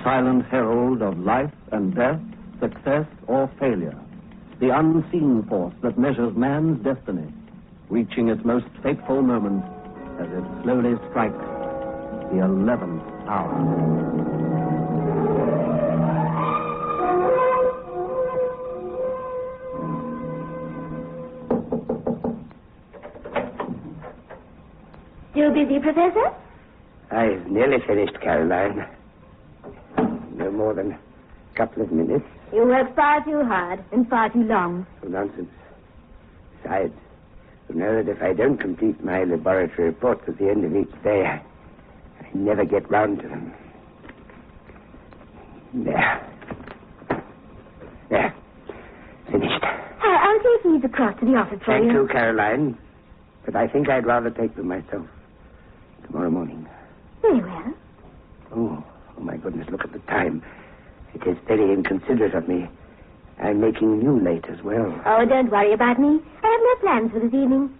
silent herald of life and death, success or failure, the unseen force that measures man's destiny, reaching its most fateful moment as it slowly strikes the 11th hour. Still busy, Professor? I've nearly finished, Caroline. No more than a couple of minutes. You work far too hard and far too long. Oh, nonsense. Besides, you know that if I don't complete my laboratory reports at the end of each day, I never get round to them. There. Finished. I'll take these across to the office for you. Thank you, Caroline. But I think I'd rather take them myself tomorrow morning. Very well. Oh, my goodness, look at the time. It is very inconsiderate of me. I'm making you late as well. Oh, don't worry about me. I have no plans for this evening.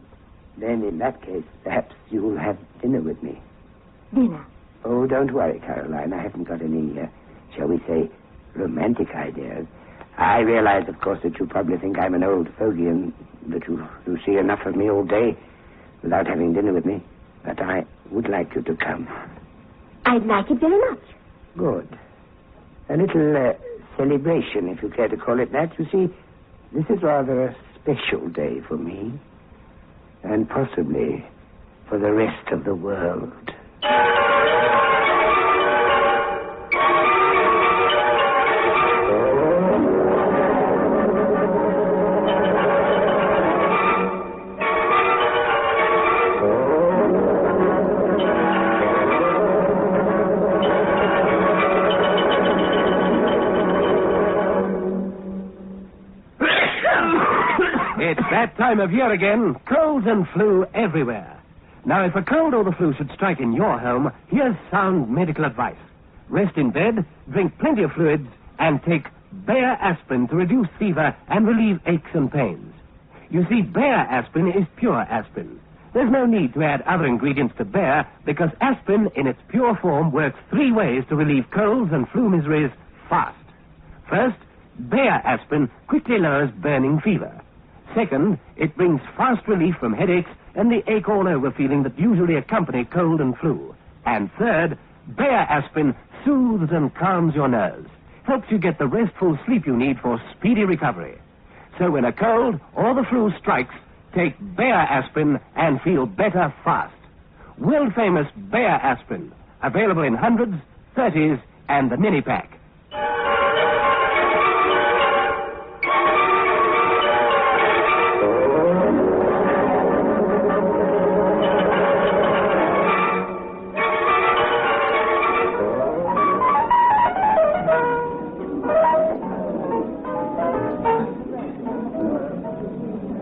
Then, in that case, perhaps you'll have dinner with me. Dinner? Oh, don't worry, Caroline. I haven't got any, shall we say, romantic ideas. I realize, of course, that you probably think I'm an old fogey and that you see enough of me all day without having dinner with me. But I would like you to come. I'd like it very much. Good. A little celebration, if you care to call it that. You see, this is rather a special day for me. And possibly for the rest of the world. It's that time of year again. Colds and flu everywhere. Now, if a cold or the flu should strike in your home, here's sound medical advice. Rest in bed, drink plenty of fluids, and take Bayer aspirin to reduce fever and relieve aches and pains. You see, Bayer aspirin is pure aspirin. There's no need to add other ingredients to Bayer because aspirin in its pure form works 3 ways to relieve colds and flu miseries fast. First, Bayer aspirin quickly lowers burning fever. Second, it brings fast relief from headaches and the ache all over feeling that usually accompany cold and flu. And third, Bayer aspirin soothes and calms your nerves, helps you get the restful sleep you need for speedy recovery. So when a cold or the flu strikes, take Bayer aspirin and feel better fast. World-famous Bayer aspirin, available in hundreds, 30s, and the mini-pack.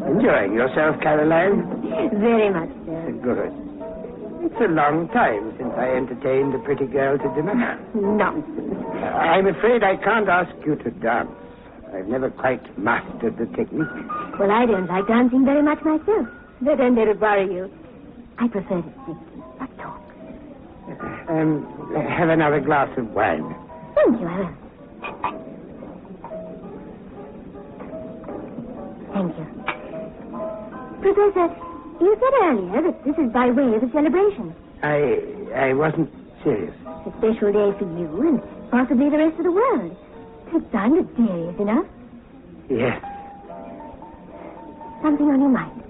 Enjoying yourself, Caroline? Very much so. Good. It's a long time since I entertained a pretty girl to dinner. Nonsense. I'm afraid I can't ask you to dance. I've never quite mastered the technique. Well, I don't like dancing very much myself. But don't let it worry you. I prefer to sit and talk. Have another glass of wine. Thank you, I will. Thank you. Professor, you said earlier that this is by way of a celebration. I wasn't serious. It's a special day for you and possibly the rest of the world. It sounded serious enough. Yes. Something on your mind?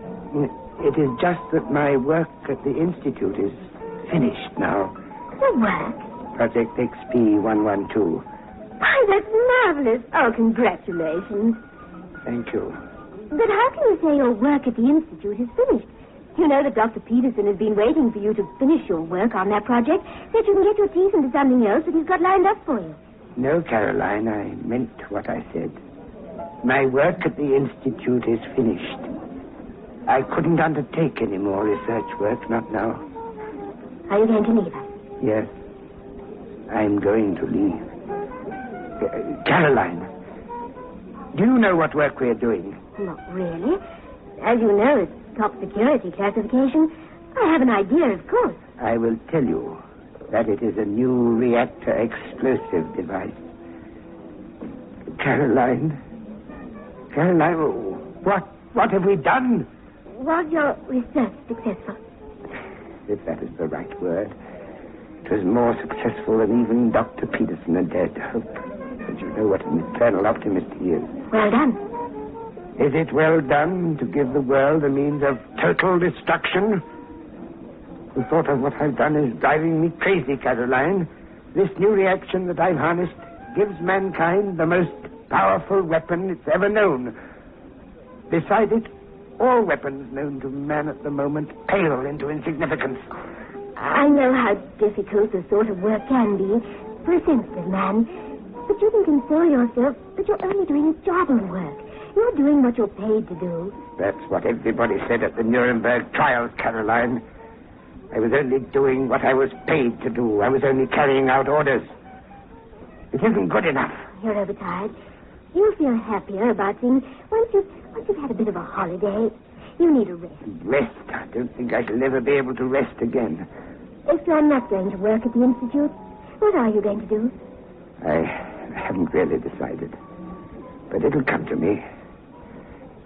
It is just that my work at the Institute is finished now. The work? Project XP112. Why, that's marvelous. Oh, congratulations. Thank you. But how can you say your work at the Institute is finished? You know that Dr. Peterson has been waiting for you to finish your work on that project so that you can get your teeth into something else that he's got lined up for you. No, Caroline, I meant what I said. My work at the Institute is finished. I couldn't undertake any more research work, not now. Are you going to leave us? Yes. I'm going to leave. Caroline, do you know what work we're doing? Not really. As you know, it's top security classification. I have an idea, of course. I will tell you. that it is a new reactor explosive device. Caroline, what have we done? Was your research successful? If that is the right word. It was more successful than even Dr. Peterson had dared to hope. But you know what an eternal optimist he is. Well done. Is it well done to give the world a means of total destruction? The thought of what I've done is driving me crazy, Caroline. This new reaction that I've harnessed gives mankind the most powerful weapon it's ever known. Beside it, all weapons known to man at the moment pale into insignificance. I know how difficult this sort of work can be for a sensitive man, but you can console yourself that you're only doing a job of work. You're doing what you're paid to do. That's what everybody said at the Nuremberg trials, Caroline. I was only doing what I was paid to do. I was only carrying out orders. It isn't good enough. You're overtired. You'll feel happier about things once you've had a bit of a holiday. You need a rest. Rest? I don't think I shall ever be able to rest again. If you're not going to work at the Institute, what are you going to do? I haven't really decided. But it'll come to me.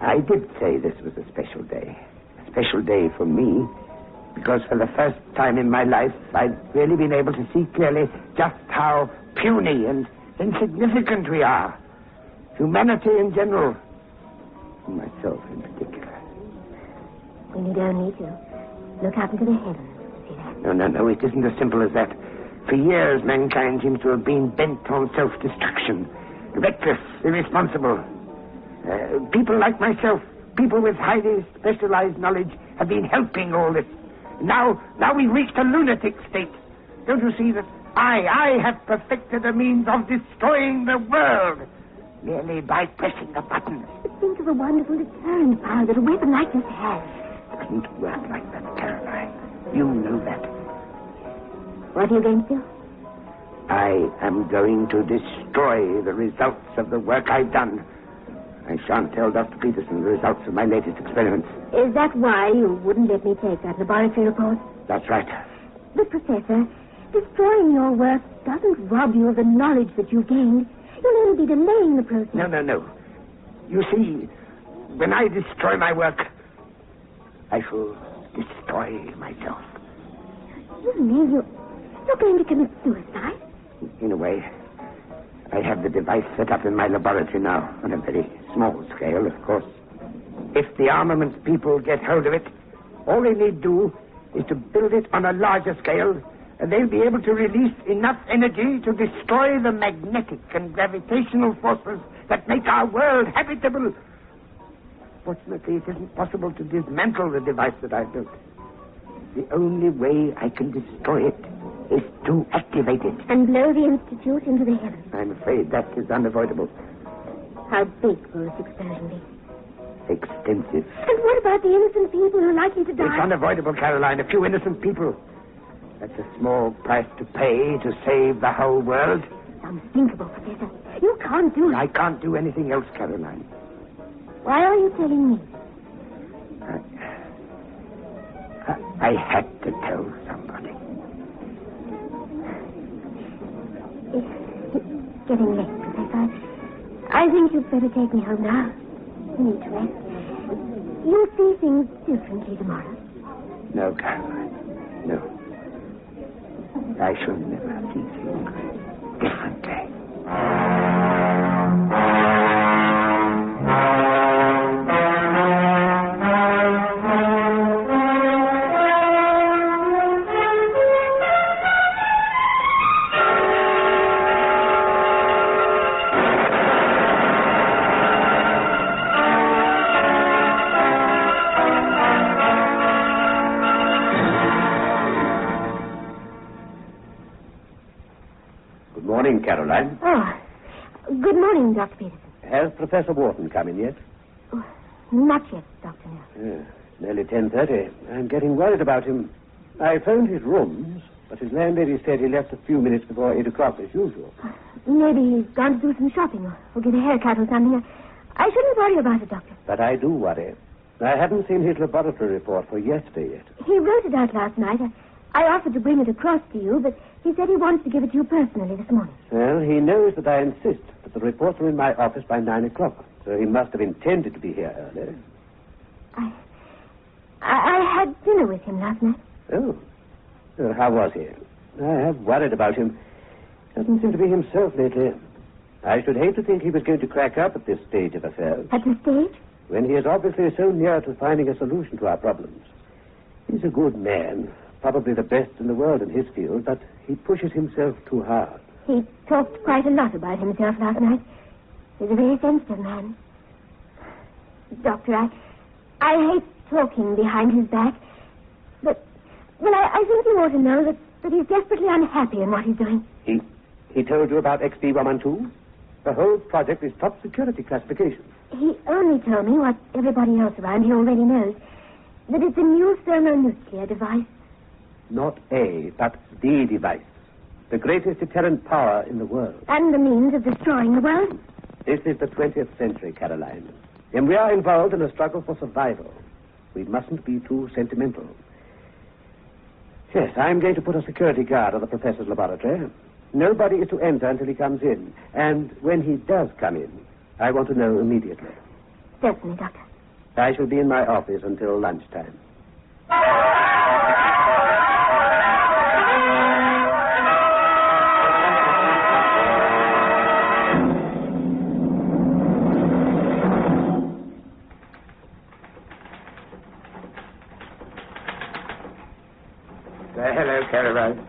I did say this was a special day. A special day for me, because for the first time in my life, I've really been able to see clearly just how puny and insignificant we are. Humanity in general, and myself in particular. We need only to look up into the heavens to see that. No, it isn't as simple as that. For years, mankind seems to have been bent on self-destruction. Reckless, irresponsible. People like myself, people with highly specialized knowledge, have been helping all this. Now we've reached a lunatic state. Don't you see that I have perfected a means of destroying the world merely by pressing a button? But think of the wonderful deterrent power that a weapon like this has. It doesn't work like that, Caroline. You know that. What are you going to do? I am going to destroy the results of the work I've done. I shan't tell Dr. Peterson the results of my latest experiments. Is that why you wouldn't let me take that laboratory report? That's right. But, Professor, destroying your work doesn't rob you of the knowledge that you've gained. You'll only be delaying the process. No. You see, when I destroy my work, I shall destroy myself. You mean you're going to commit suicide? In a way. I have the device set up in my laboratory now, on a very small scale, of course. If the armaments people get hold of it, all they need do is to build it on a larger scale, and they'll be able to release enough energy to destroy the magnetic and gravitational forces that make our world habitable. Fortunately, it isn't possible to dismantle the device that I've built. The only way I can destroy it is to activate it. And blow the Institute into the heavens. I'm afraid that is unavoidable. How big will this explosion be? Extensive. And what about the innocent people who are likely to die? It's unavoidable, Caroline. A few innocent people. That's a small price to pay to save the whole world. It's unthinkable, Professor. You can't do it. I can't do anything else, Caroline. Why are you telling me? I had to tell somebody. It's getting late, Professor. I think you'd better take me home now. You need to rest. You'll see things differently tomorrow. No, Caroline. No. I shall never see things differently. Caroline. Oh, good morning, Dr. Peterson. Has Professor Wharton come in yet? Oh, not yet, Dr. Nell. Yes, nearly 10:30. I'm getting worried about him. I phoned his rooms, but his landlady said he left a few minutes before 8 o'clock as usual. Maybe he's gone to do some shopping or get a haircut or something. I shouldn't worry about it, Doctor. But I do worry. I haven't seen his laboratory report for yesterday yet. He wrote it out last night. I offered to bring it across to you, but he said he wants to give it to you personally this morning. Well, he knows that I insist that the reports are in my office by 9 o'clock, so he must have intended to be here early. I had dinner with him last night. Oh. Well, how was he? I have worried about him. Doesn't seem to be himself lately. I should hate to think he was going to crack up at this stage of affairs. At this stage? When he is obviously so near to finding a solution to our problems. He's a good man, probably the best in the world in his field, but he pushes himself too hard. He talked quite a lot about himself last night. He's a very sensitive man. Doctor, I hate talking behind his back, but, well, I think you ought to know that he's desperately unhappy in what he's doing. He told you about XP112? The whole project is top security classification. He only told me what everybody else around here already knows, that it's a new thermonuclear device. Not a, but the device. The greatest deterrent power in the world. And the means of destroying the world? This is the 20th century, Caroline. And we are involved in a struggle for survival. We mustn't be too sentimental. Yes, I'm going to put a security guard on the professor's laboratory. Nobody is to enter until he comes in. And when he does come in, I want to know immediately. Certainly, Doctor. I shall be in my office until lunchtime. Hello, Caroline.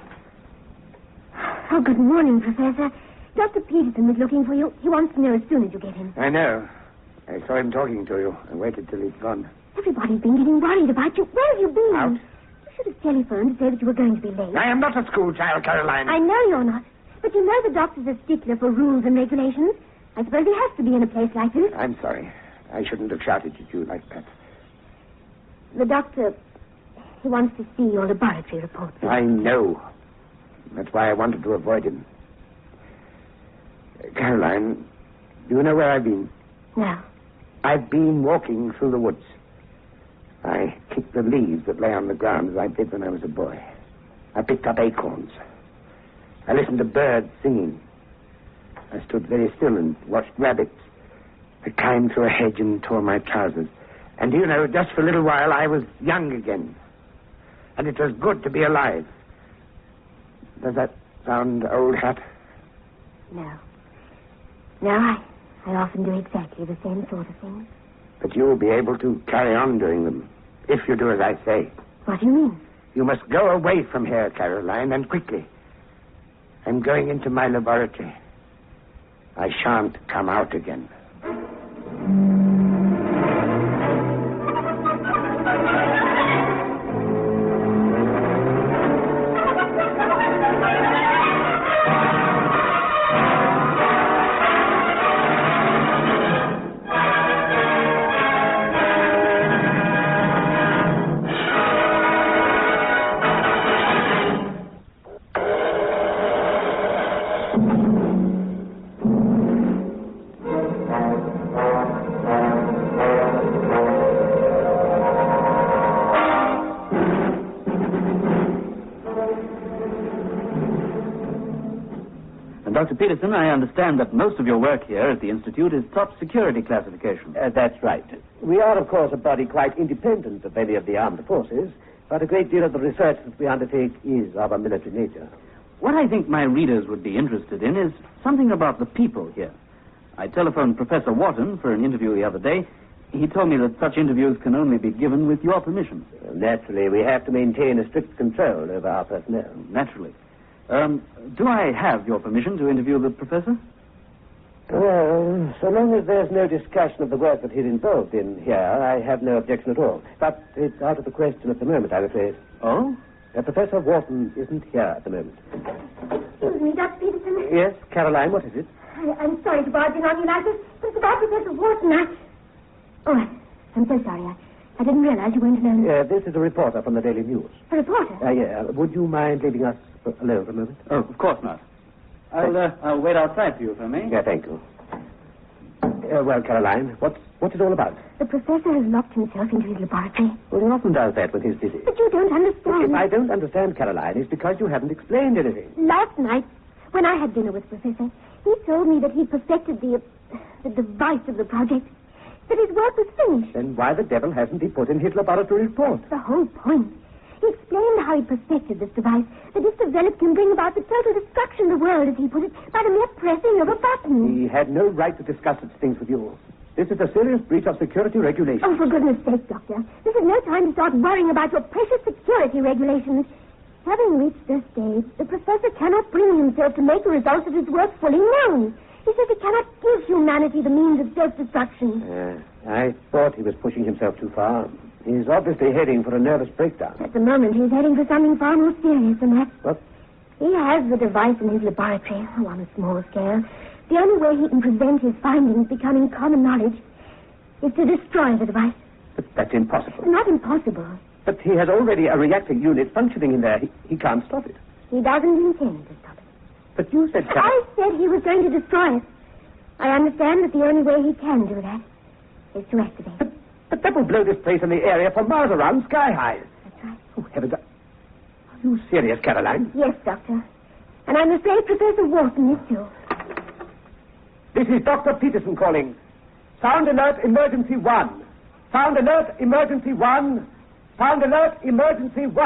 Oh, good morning, Professor. Dr. Peterson was looking for you. He wants to know as soon as you get in. I know. I saw him talking to you. I waited till he'd gone. Everybody's been getting worried about you. Where have you been? Out. You should have telephoned to say that you were going to be late. I am not a schoolchild, Caroline. I know you're not. But you know the doctor's a stickler for rules and regulations. I suppose he has to be in a place like this. I'm sorry. I shouldn't have shouted at you like that. The doctor, he wants to see your laboratory reports. I know. That's why I wanted to avoid him. Caroline, do you know where I've been? No. I've been walking through the woods. I kicked the leaves that lay on the ground as I did when I was a boy. I picked up acorns. I listened to birds singing. I stood very still and watched rabbits. I climbed through a hedge and tore my trousers. And do you know, just for a little while, I was young again. And it was good to be alive. Does that sound old hat? No. No, I often do exactly the same sort of things. But you'll be able to carry on doing them, if you do as I say. What do you mean? You must go away from here, Caroline, and quickly. I'm going into my laboratory. I shan't come out again. Dr. Peterson, I understand that most of your work here at the Institute is top security classification. That's right. We are, of course, a body quite independent of any of the armed forces, but a great deal of the research that we undertake is of a military nature. What I think my readers would be interested in is something about the people here. I telephoned Professor Wharton for an interview the other day. He told me that such interviews can only be given with your permission. Naturally, we have to maintain a strict control over our personnel. Naturally. Do I have your permission to interview the professor? Well, so long as there's no discussion of the work that he's involved in here, I have no objection at all. But it's out of the question at the moment, I'm afraid. Oh? Professor Wharton isn't here at the moment. Excuse me, Dr. Peterson. Yes, Caroline, what is it? I'm sorry to barge in on you like this, but it's about Professor Wharton. I'm so sorry. I didn't realize you weren't alone. This is a reporter from the Daily News. A reporter? Yeah. Would you mind leaving us alone for a moment? Oh, of course not. I'll wait outside for you, if I may. Yeah, thank you. Well, Caroline, what's What's it all about? The professor has locked himself into his laboratory. Well, he often does that when he's busy. But you don't understand. If I don't understand, Caroline, it's because you haven't explained anything. Last night, when I had dinner with Professor, he told me that he'd perfected the device of the project, that his work was finished. Then why the devil hasn't he put in his laboratory report? The whole point. He explained how he perfected this device, that if developed can bring about the total destruction of the world, as he put it, by the mere pressing of a button. He had no right to discuss such things with you. This is a serious breach of security regulations. Oh, for goodness sake, Doctor. This is no time to start worrying about your precious security regulations. Having reached this stage, the professor cannot bring himself to make the results of his work fully known. He says he cannot give humanity the means of self-destruction. I thought he was pushing himself too far. He's obviously heading for a nervous breakdown. At the moment, he's heading for something far more serious than that. What? He has the device in his laboratory, on a small scale. The only way he can prevent his findings becoming common knowledge is to destroy the device. But that's impossible. Not impossible. But he has already a reactor unit functioning in there. He can't stop it. He doesn't intend to stop it. But you said... I said he was going to destroy it. I understand that the only way he can do that is to activate it. But that will blow this place in the area for miles around, sky high. That's right. Oh, heavens. Are you serious, Caroline? Yes, Doctor. And I'm afraid Professor Wharton is too. This is Dr. Peterson calling. Sound alert, emergency 1. Sound alert, emergency 1. Sound alert, emergency 1.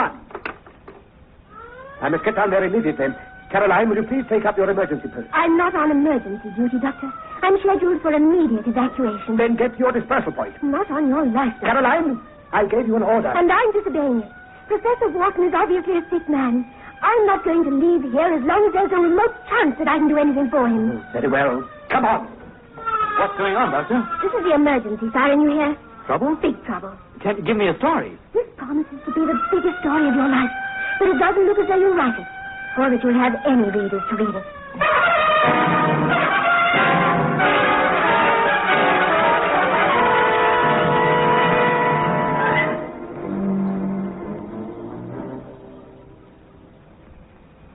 I must get down there immediately. Caroline, will you please take up your emergency post? I'm not on emergency duty, Doctor. I'm scheduled for immediate evacuation. Then get to your dispersal point. Not on your life, Doctor. Caroline, I gave you an order. And I'm disobeying it. Professor Wharton is obviously a sick man. I'm not going to leave here as long as there's a remote chance that I can do anything for him. Very well. Come on. What's going on, Doctor? This is the emergency siren, you hear? Trouble? Big trouble. Can you give me a story? This promises to be the biggest story of your life. But it doesn't look as though you'll write it, or that you'll have any readers to read it.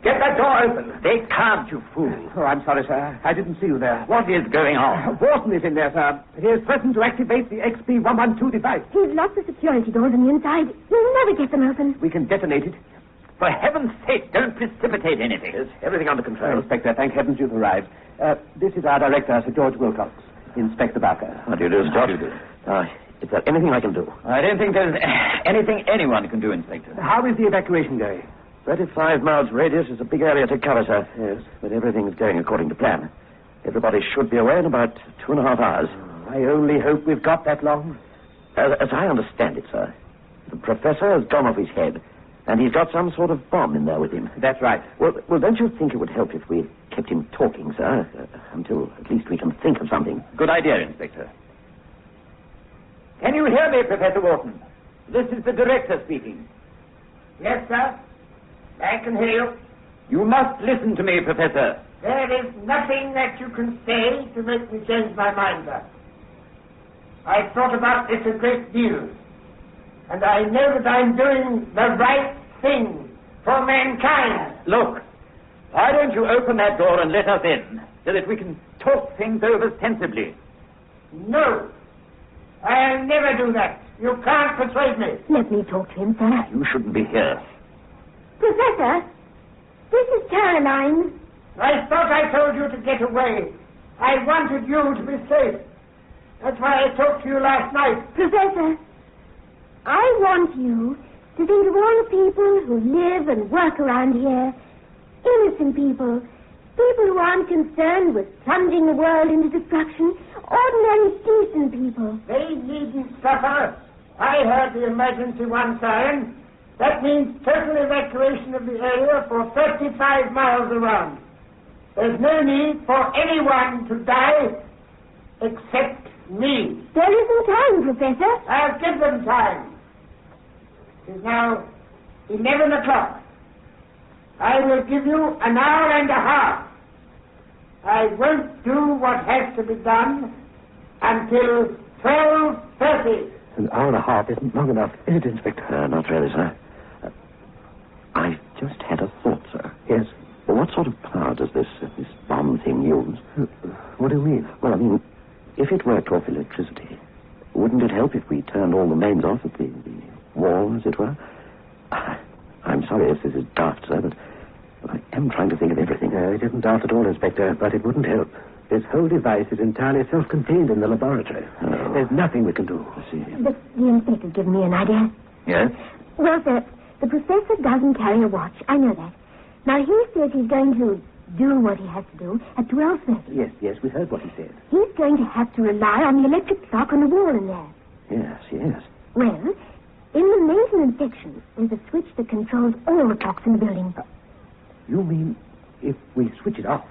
Get that door open. They can't, you fool. Oh, I'm sorry, sir. I didn't see you there. What is going on? Wharton is in there, sir. He is threatened to activate the XP112 device. He's locked the security doors on the inside. You'll never get them open. We can detonate it. For heaven's sake, don't precipitate anything. Is everything under control? Inspector, thank heavens you've arrived. This is our director, Sir George Wilcox. Inspector Barker. How do you do, Scott? Is there anything I can do? I don't think there's anything anyone can do, Inspector. How is the evacuation going? 35 miles radius is a big area to cover, sir. Yes. But everything's going according to plan. Everybody should be away in about 2.5 hours. I only hope we've got that long. As I understand it, sir, the professor has gone off his head, and he's got some sort of bomb in there with him. That's right. Well, don't you think it would help if we kept him talking, sir, until at least we can think of something? Good idea, Inspector. Can you hear me, Professor Wharton? This is the director speaking. Yes, sir. I can hear you. You must listen to me, Professor. There is nothing that you can say to make me change my mind, sir. I've thought about this a great deal, and I know that I'm doing the right thing for mankind. Look, why don't you open that door and let us in, so that we can talk things over sensibly? No, I'll never do that. You can't persuade me. Let me talk to him, sir. You shouldn't be here. Professor, this is Caroline. I thought I told you to get away. I wanted you to be safe. That's why I talked to you last night. Professor, I want you to think of all the people who live and work around here. Innocent people. People who aren't concerned with plunging the world into destruction. Ordinary, decent people. They needn't suffer. I heard the emergency 1 siren. That means total evacuation of the area for 35 miles around. There's no need for anyone to die except me. There isn't time, Professor. I'll give them time. It's now 11 o'clock. I will give you an hour and a half. I won't do what has to be done until 12:30. An hour and a half isn't long enough, is it, Inspector? Not really, sir. I just had a thought, sir. Yes. Well, what sort of power does this bomb thing use? What do you mean? Well, I mean, if it worked off electricity, Wouldn't it help if we turned all the names off at the wall, as it were? I'm sorry if this is daft, sir, but I am trying to think of everything. No, it isn't daft at all, Inspector, but it wouldn't help. This whole device is entirely self-contained in the laboratory. Oh. There's nothing we can do. I see. But the inspector's given me an idea. Yes? Well, sir, the professor doesn't carry a watch. I know that. Now, he says he's going to do what he has to do at 12:30. Yes, we heard what he said. He's going to have to rely on the electric clock on the wall in there. Yes. Well, in the maintenance section, there's a switch that controls all the clocks in the building. You mean if we switch it off,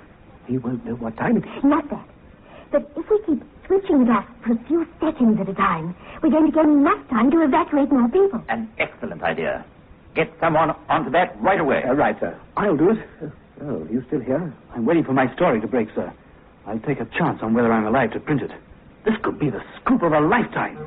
he won't know what time it is? Not that. But if we keep switching it off for a few seconds at a time, we're going to get enough time to evacuate more people. An excellent idea. Get someone onto that right away. Right, sir. I'll do it. Oh, you still here? I'm waiting for my story to break, sir. I'll take a chance on whether I'm alive to print it. This could be the scoop of a lifetime.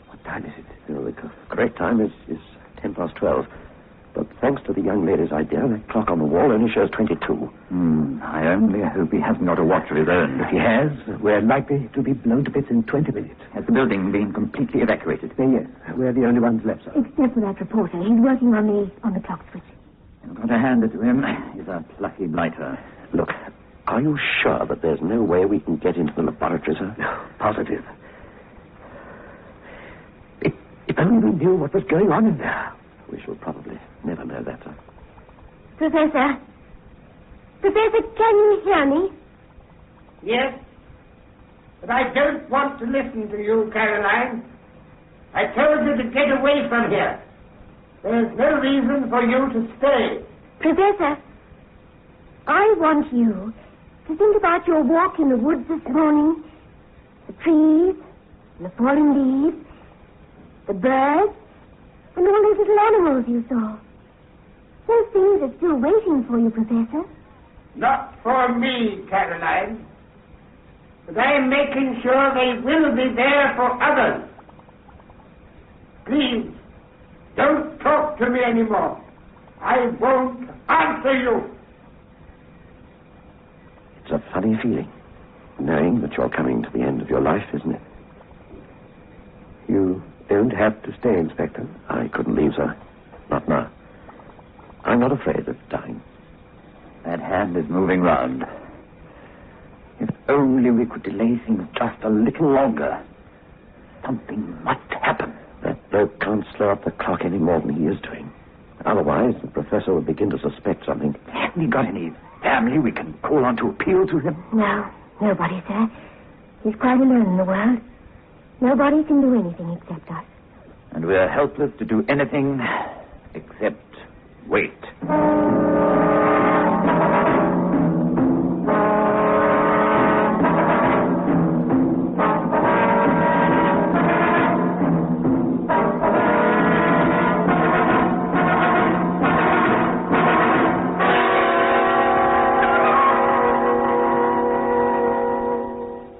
What time is it? The correct time is 12:10. But thanks to the young lady's idea, that clock on the wall only shows 22. I only hope he hasn't got a watch of his own. If he has, we're likely to be blown to bits in 20 minutes. Has the building been completely evacuated? Yes, we're the only ones left, sir. Except for that reporter. He's working on the clock switch. I've got to hand it to him. He's a plucky blighter. Look, are you sure that there's no way we can get into the laboratory, sir? Positive. If only we knew what was going on in there. We shall probably never know that, sir. Professor, can you hear me? Yes, but I don't want to listen to you, Caroline. I told you to get away from here. There's no reason for you to stay. Professor, I want you to think about your walk in the woods this morning, the trees, and the fallen leaves, the birds, and all those little animals you saw. Those things are still waiting for you, Professor. Not for me, Caroline. But I am making sure they will be there for others. Please, don't talk to me anymore. I won't answer you. It's a funny feeling, knowing that you're coming to the end of your life, isn't it? You don't have to stay, Inspector. I couldn't leave, sir. Not now. I'm not afraid of dying. That hand is moving round. If only we could delay things just a little longer. Something must happen. That bloke can't slow up the clock any more than he is doing. Otherwise, the professor will begin to suspect something. Hasn't he got any family we can call on to appeal to him? No, nobody, sir. He's quite alone in the world. Nobody can do anything except us. And we're helpless to do anything except wait.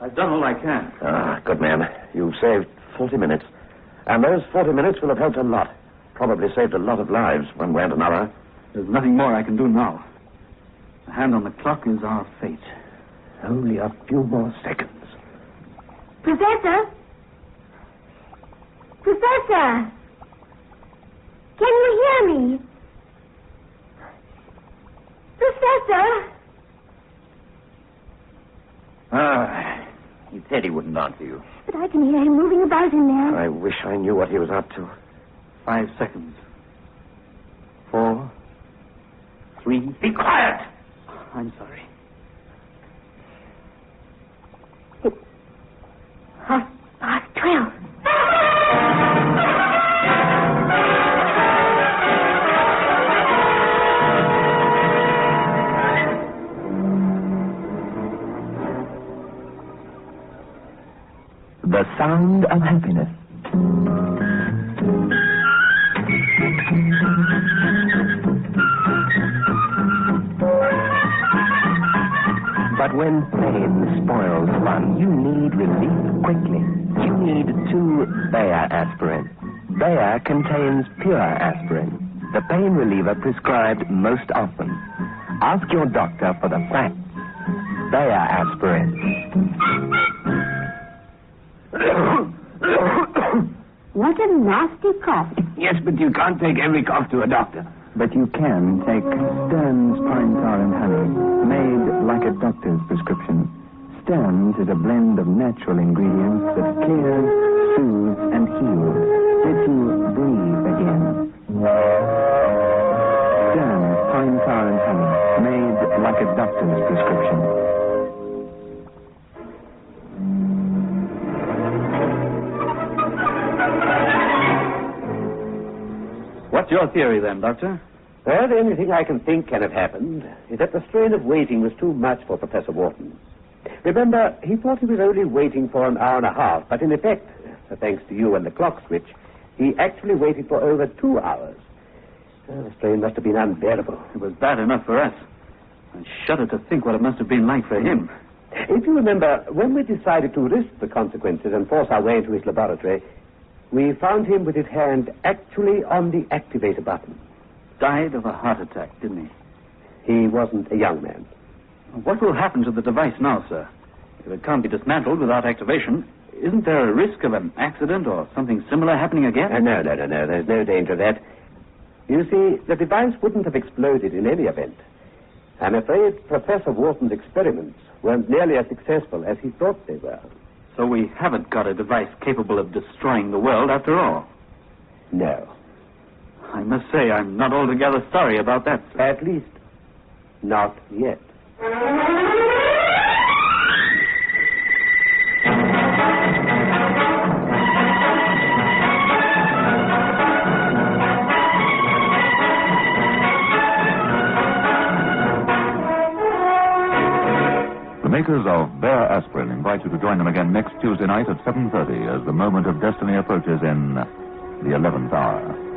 I've done all I can. Ah, good man. You've saved 40 minutes. And those 40 minutes will have helped a lot. Probably saved a lot of lives, one way and another. There's nothing more I can do now. The hand on the clock is our fate. Only a few more seconds. Professor? Professor! Can you hear me? Professor? He said he wouldn't answer you. But I can hear him moving about in there. I wish I knew what he was up to. 5 seconds. 4, 3. Be quiet! I'm sorry. It's 12:30. The sound of happiness. But when pain spoils fun, you need relief quickly. You need 2 Bayer aspirin. Bayer contains pure aspirin, the pain reliever prescribed most often. Ask your doctor for the facts. Bayer aspirin. What a nasty cough. Yes, but you can't take every cough to a doctor. But you can take Stern's Pine Tar and Honey, made like a doctor's prescription. Stern's is a blend of natural ingredients that clears, soothes, and heals. Lets you breathe again. Stern's Pine Tar and Honey, made like a doctor's prescription. What's your theory then, Doctor? Well, the only thing I can think can have happened is that the strain of waiting was too much for Professor Wharton. Remember, he thought he was only waiting for an hour and a half, but in effect, thanks to you and the clock switch, he actually waited for over 2 hours. The strain must have been unbearable. It was bad enough for us. I shudder to think what it must have been like for him. If you remember, when we decided to risk the consequences and force our way into his laboratory, we found him with his hand actually on the activator button. Died of a heart attack, didn't he? He wasn't a young man. What will happen to the device now, sir? If it can't be dismantled without activation, isn't there a risk of an accident or something similar happening again? No. There's no danger of that. You see, the device wouldn't have exploded in any event. I'm afraid Professor Wharton's experiments weren't nearly as successful as he thought they were. So we haven't got a device capable of destroying the world after all? No. I must say I'm not altogether sorry about that, sir. At least, not yet. The makers of Bayer Aspirin invite you to join them again next Tuesday night at 7:30 as the moment of destiny approaches in The 11th Hour.